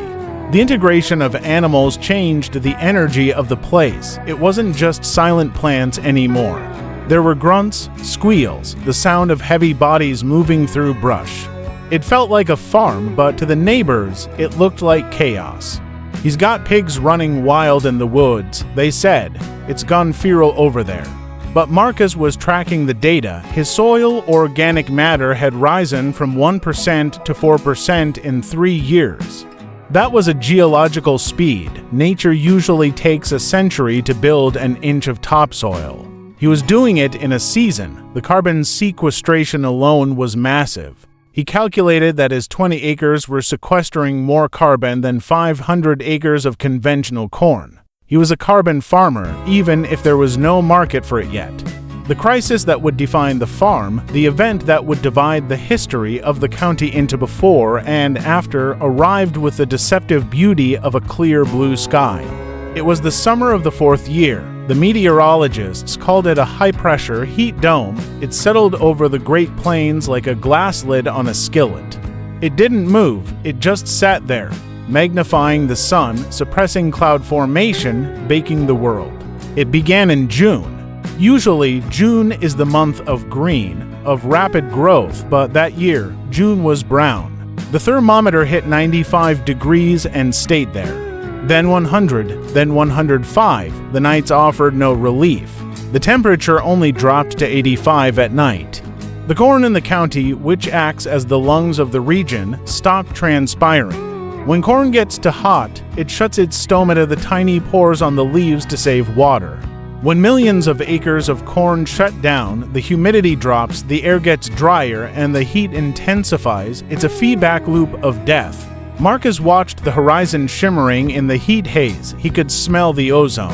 The integration of animals changed the energy of the place. It wasn't just silent plants anymore. There were grunts, squeals, the sound of heavy bodies moving through brush. It felt like a farm, but to the neighbors, it looked like chaos. "He's got pigs running wild in the woods," they said. "It's gone feral over there." But Marcus was tracking the data. His soil organic matter had risen from 1% to 4% in 3 years. That was a geological speed. Nature usually takes a century to build an inch of topsoil. He was doing it in a season. The carbon sequestration alone was massive. He calculated that his 20 acres were sequestering more carbon than 500 acres of conventional corn. He was a carbon farmer, even if there was no market for it yet. The crisis that would define the farm, the event that would divide the history of the county into before and after, arrived with the deceptive beauty of a clear blue sky. It was the summer of the 4th year. The meteorologists called it a high-pressure heat dome. It settled over the Great Plains like a glass lid on a skillet. It didn't move, it just sat there, magnifying the sun, suppressing cloud formation, baking the world. It began in June. Usually, June is the month of green, of rapid growth, but that year, June was brown. The thermometer hit 95 degrees and stayed there. Then 100, then 105. The nights offered no relief. The temperature only dropped to 85 at night. The corn in the county, which acts as the lungs of the region, stopped transpiring. When corn gets too hot, it shuts its stomata, the tiny pores on the leaves, to save water. When millions of acres of corn shut down, the humidity drops, the air gets drier, and the heat intensifies. It's a feedback loop of death. Marcus watched the horizon shimmering in the heat haze. He could smell the ozone.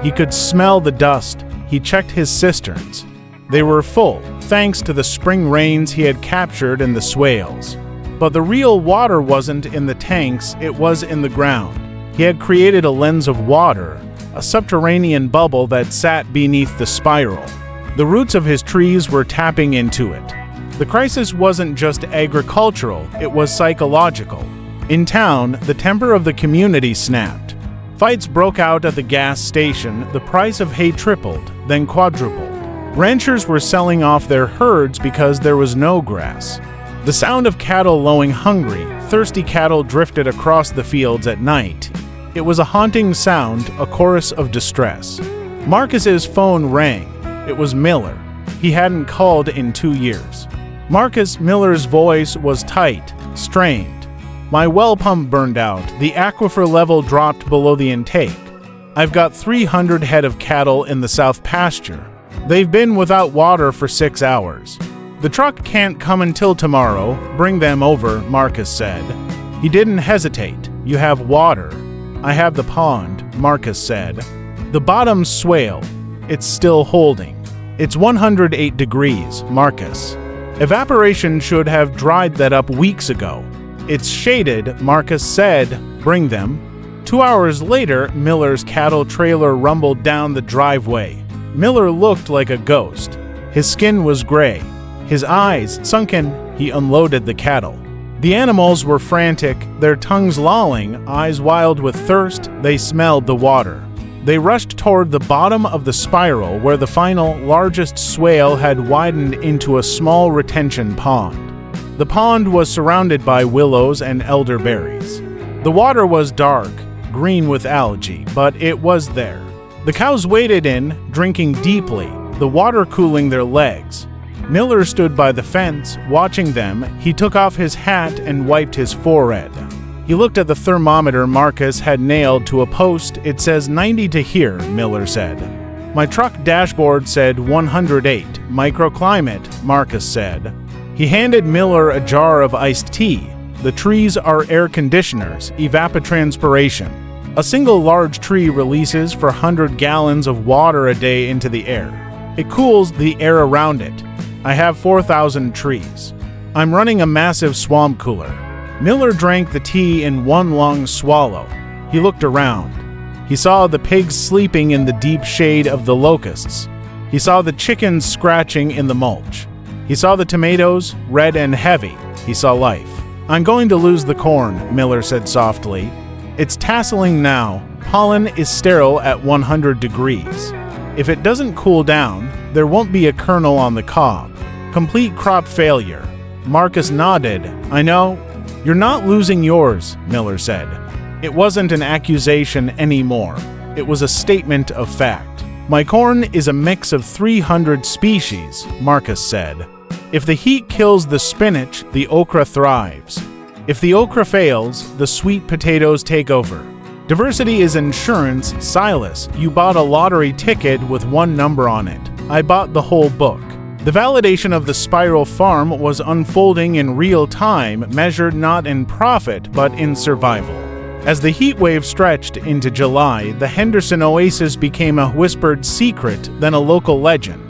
He could smell the dust. He checked his cisterns. They were full, thanks to the spring rains he had captured in the swales. But the real water wasn't in the tanks, it was in the ground. He had created a lens of water, a subterranean bubble that sat beneath the spiral. The roots of his trees were tapping into it. The crisis wasn't just agricultural, it was psychological. In town, the temper of the community snapped. Fights broke out at the gas station, the price of hay tripled, then quadrupled. Ranchers were selling off their herds because there was no grass. The sound of cattle lowing hungry, thirsty cattle drifted across the fields at night. It was a haunting sound, a chorus of distress. Marcus's phone rang. It was Miller. He hadn't called in 2 years. Marcus Miller's voice was tight, strained. "My well pump burned out. The aquifer level dropped below the intake. I've got 300 head of cattle in the south pasture. They've been without water for 6 hours. The truck can't come until tomorrow. Bring them over," Marcus said. He didn't hesitate. "You have water." "I have the pond," Marcus said. "The bottom's swale. It's still holding." "It's 108 degrees, Marcus. Evaporation should have dried that up weeks ago." "It's shaded," Marcus said. "Bring them." 2 hours later, Miller's cattle trailer rumbled down the driveway. Miller looked like a ghost. His skin was gray. His eyes sunken. He unloaded the cattle. The animals were frantic, their tongues lolling, eyes wild with thirst. They smelled the water. They rushed toward the bottom of the spiral where the final, largest swale had widened into a small retention pond. The pond was surrounded by willows and elderberries. The water was dark, green with algae, but it was there. The cows waded in, drinking deeply, the water cooling their legs. Miller stood by the fence, watching them. He took off his hat and wiped his forehead. He looked at the thermometer Marcus had nailed to a post. "It says 90 to here," Miller said. "My truck dashboard said 108. Microclimate," Marcus said. He handed Miller a jar of iced tea. "The trees are air conditioners, evapotranspiration. A single large tree releases 400 gallons of water a day into the air. It cools the air around it. I have 4,000 trees. I'm running a massive swamp cooler." Miller drank the tea in one long swallow. He He looked around. He saw the pigs sleeping in the deep shade of the locusts. He saw the chickens scratching in the mulch. He saw the tomatoes, red and heavy. He saw life. "I'm going to lose the corn," Miller said softly. "It's tasseling now. Pollen is sterile at 100 degrees. If it doesn't cool down, there won't be a kernel on the cob. Complete crop failure." Marcus nodded. "I know." "You're not losing yours," Miller said. It wasn't an accusation anymore. It was a statement of fact. "My corn is a mix of 300 species," Marcus said. "If the heat kills the spinach, the okra thrives. If the okra fails, the sweet potatoes take over. Diversity is insurance, Silas. You bought a lottery ticket with one number on it. I bought the whole book." The validation of the spiral farm was unfolding in real time, measured not in profit but in survival. As the heat wave stretched into July, the Henderson Oasis became a whispered secret, then a local legend.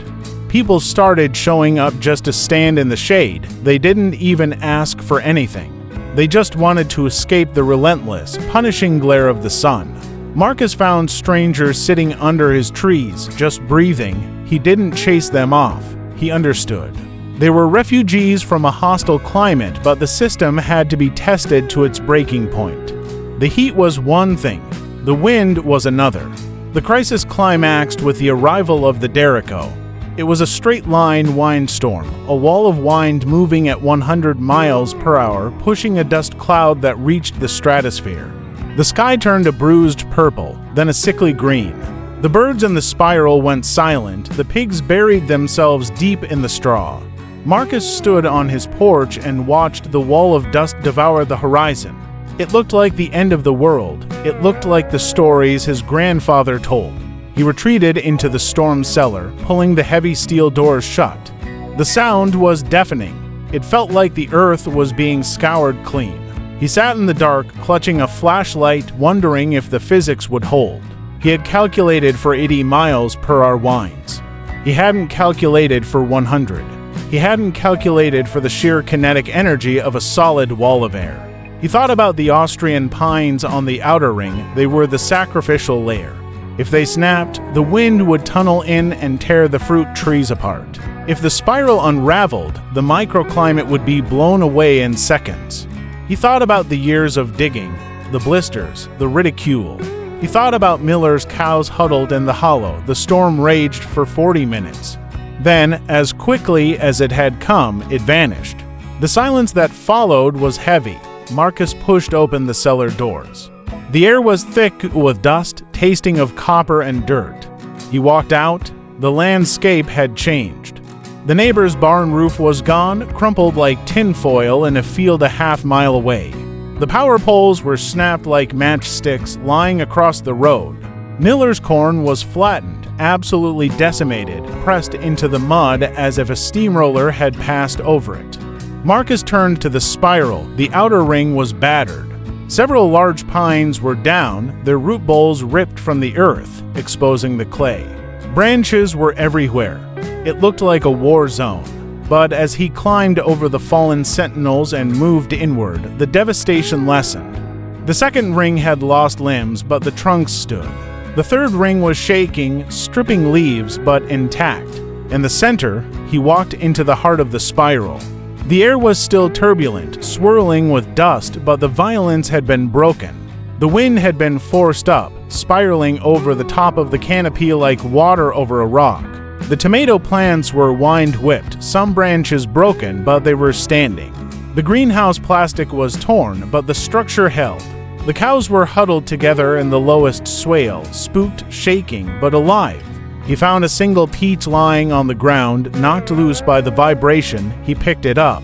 People started showing up just to stand in the shade. They didn't even ask for anything. They just wanted to escape the relentless, punishing glare of the sun. Marcus found strangers sitting under his trees, just breathing. He didn't chase them off. He understood. They were refugees from a hostile climate, but the system had to be tested to its breaking point. The heat was one thing. The wind was another. The crisis climaxed with the arrival of the Derrico. It was a straight-line windstorm, a wall of wind moving at 100 miles per hour, pushing a dust cloud that reached the stratosphere. The sky turned a bruised purple, then a sickly green. The birds in the spiral went silent. The pigs buried themselves deep in the straw. Marcus stood on his porch and watched the wall of dust devour the horizon. It looked like the end of the world. It looked like the stories his grandfather told. He retreated into the storm cellar, pulling the heavy steel doors shut. The sound was deafening. It felt like the earth was being scoured clean. He sat in the dark, clutching a flashlight, wondering if the physics would hold. He had calculated for 80 miles per hour winds. He hadn't calculated for 100. He hadn't calculated for the sheer kinetic energy of a solid wall of air. He thought about the Austrian pines on the outer ring. They were the sacrificial layer. If they snapped, the wind would tunnel in and tear the fruit trees apart. If the spiral unraveled, the microclimate would be blown away in seconds. He thought about the years of digging, the blisters, the ridicule. He thought about Miller's cows huddled in the hollow. The storm raged for 40 minutes. Then, as quickly as it had come, it vanished. The silence that followed was heavy. Marcus pushed open the cellar doors. The air was thick with dust, tasting of copper and dirt. He walked out. The landscape had changed. The neighbor's barn roof was gone, crumpled like tinfoil in a field a half-mile away. The power poles were snapped like matchsticks lying across the road. Miller's corn was flattened, absolutely decimated, pressed into the mud as if a steamroller had passed over it. Marcus turned to the spiral. The outer ring was battered. Several large pines were down, their root bowls ripped from the earth, exposing the clay. Branches were everywhere. It looked like a war zone. But as he climbed over the fallen sentinels and moved inward, the devastation lessened. The second ring had lost limbs, but the trunks stood. The third ring was shaking, stripping leaves, but intact. In the center, he walked into the heart of the spiral. The air was still turbulent, swirling with dust, but the violence had been broken. The wind had been forced up, spiraling over the top of the canopy like water over a rock. The tomato plants were wind-whipped, some branches broken, but they were standing. The greenhouse plastic was torn, but the structure held. The cows were huddled together in the lowest swale, spooked, shaking, but alive. He found a single peach lying on the ground, knocked loose by the vibration. He picked it up.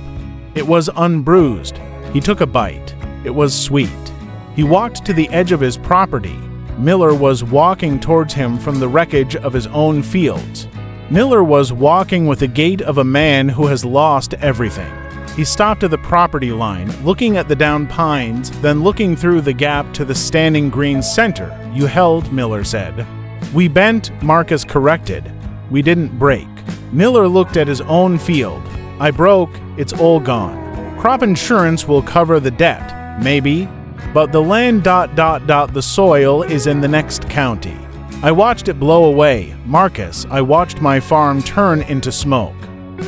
It was unbruised. He took a bite. It was sweet. He walked to the edge of his property. Miller was walking towards him from the wreckage of his own fields. Miller was walking with the gait of a man who has lost everything. He stopped at the property line, looking at the downed pines, then looking through the gap to the standing green center. "You held," Miller said. "We bent," Marcus corrected. "We didn't break." Miller looked at his own field. "I broke. It's all gone. Crop insurance will cover the debt. Maybe." but the land ... the soil is in the next county. I watched it blow away, Marcus. I watched my farm turn into smoke.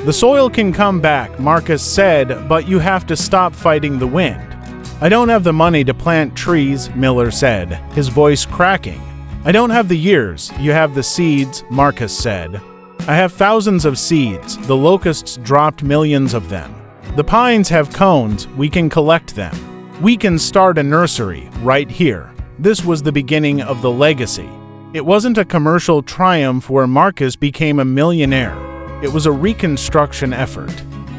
The soil can come back, Marcus said, but you have to stop fighting the wind. I don't have the money to plant trees, Miller said, his voice cracking. I don't have the years, you have the seeds, Marcus said. I have thousands of seeds, the locusts dropped millions of them. The pines have cones, we can collect them. We can start a nursery, right here. This was the beginning of the legacy. It wasn't a commercial triumph where Marcus became a millionaire. It was a reconstruction effort.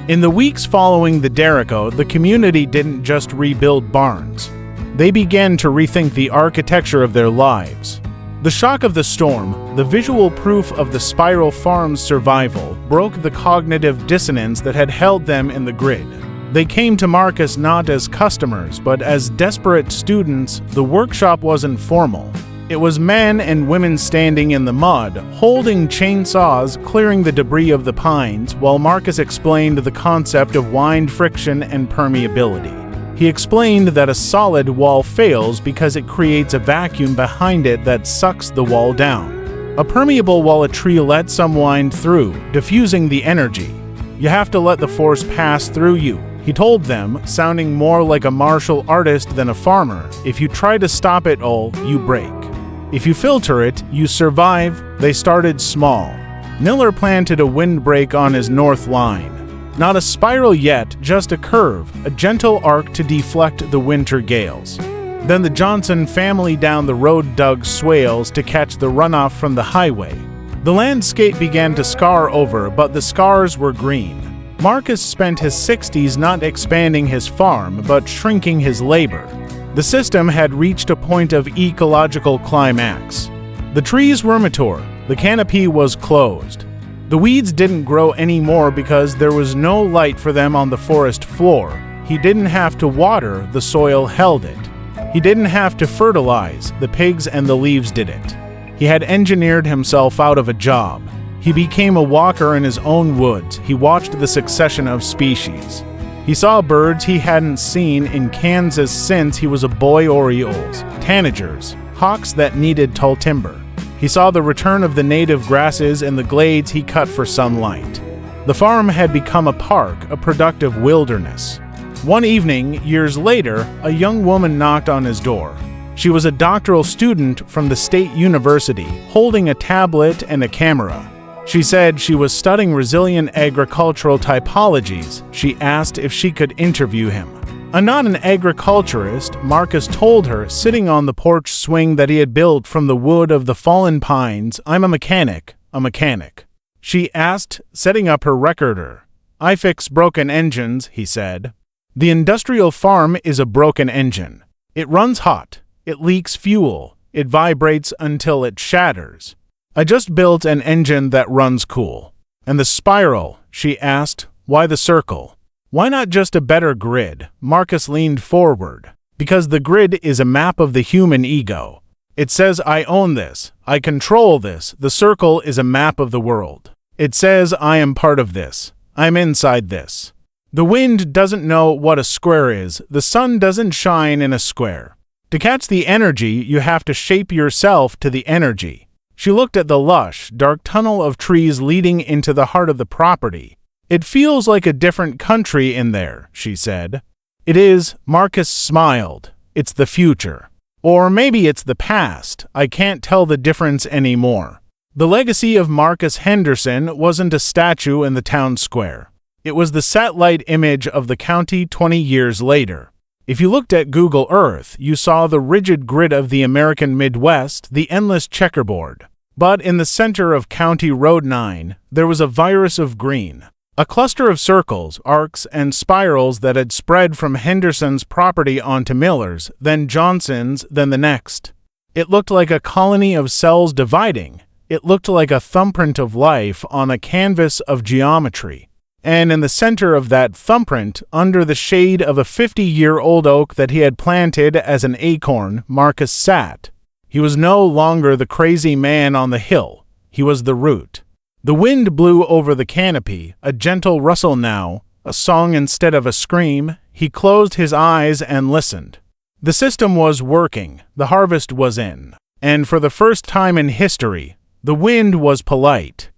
In the weeks following the derecho, the community didn't just rebuild barns. They began to rethink the architecture of their lives. The shock of the storm, the visual proof of the spiral farm's survival, broke the cognitive dissonance that had held them in the grid. They came to Marcus not as customers, but as desperate students. The workshop wasn't formal. It was men and women standing in the mud, holding chainsaws, clearing the debris of the pines, while Marcus explained the concept of wind friction and permeability. He explained that a solid wall fails because it creates a vacuum behind it that sucks the wall down. A permeable wall a tree lets some wind through, diffusing the energy. You have to let the force pass through you, he told them, sounding more like a martial artist than a farmer. If you try to stop it all, you break. If you filter it, you survive. They started small. Miller planted a windbreak on his north line. Not a spiral yet, just a curve, a gentle arc to deflect the winter gales. Then the Johnson family down the road dug swales to catch the runoff from the highway. The landscape began to scar over, but the scars were green. Marcus spent his 60s not expanding his farm, but shrinking his labor. The system had reached a point of ecological climax. The trees were mature, the canopy was closed. The weeds didn't grow anymore because there was no light for them on the forest floor. He didn't have to water, the soil held it. He didn't have to fertilize, the pigs and the leaves did it. He had engineered himself out of a job. He became a walker in his own woods. He watched the succession of species. He saw birds he hadn't seen in Kansas since he was a boy: orioles, tanagers, hawks that needed tall timber. He saw the return of the native grasses in the glades he cut for sunlight. The farm had become a park, a productive wilderness. One evening, years later, a young woman knocked on his door. She was a doctoral student from the state university, holding a tablet and a camera. She said she was studying resilient agricultural typologies. She asked if she could interview him. I'm not an agriculturist, Marcus told her, sitting on the porch swing that he had built from the wood of the fallen pines. I'm a mechanic. She asked, setting up her recorder. I fix broken engines, he said. The industrial farm is a broken engine. It runs hot. It leaks fuel. It vibrates until it shatters. I just built an engine that runs cool. And the spiral, she asked, why the circle? Why not just a better grid? Marcus leaned forward. Because the grid is a map of the human ego. It says I own this, I control this. The circle is a map of the world. It says I am part of this. I'm inside this. The wind doesn't know what a square is. The sun doesn't shine in a square. To catch the energy, you have to shape yourself to the energy. She looked at the lush, dark tunnel of trees leading into the heart of the property. It feels like a different country in there, she said. It is, Marcus smiled. It's the future. Or maybe it's the past. I can't tell the difference anymore. The legacy of Marcus Henderson wasn't a statue in the town square. It was the satellite image of the county 20 years later. If you looked at Google Earth, you saw the rigid grid of the American Midwest, the endless checkerboard. But in the center of County Road 9, there was a virus of green. A cluster of circles, arcs, and spirals that had spread from Henderson's property onto Miller's, then Johnson's, then the next. It looked like a colony of cells dividing. It looked like a thumbprint of life on a canvas of geometry. And in the center of that thumbprint, under the shade of a 50-year-old oak that he had planted as an acorn, Marcus sat. He was no longer the crazy man on the hill. He was the root. The wind blew over the canopy, a gentle rustle now, a song instead of a scream. He closed his eyes and listened. The system was working, the harvest was in. And for the first time in history, the wind was polite.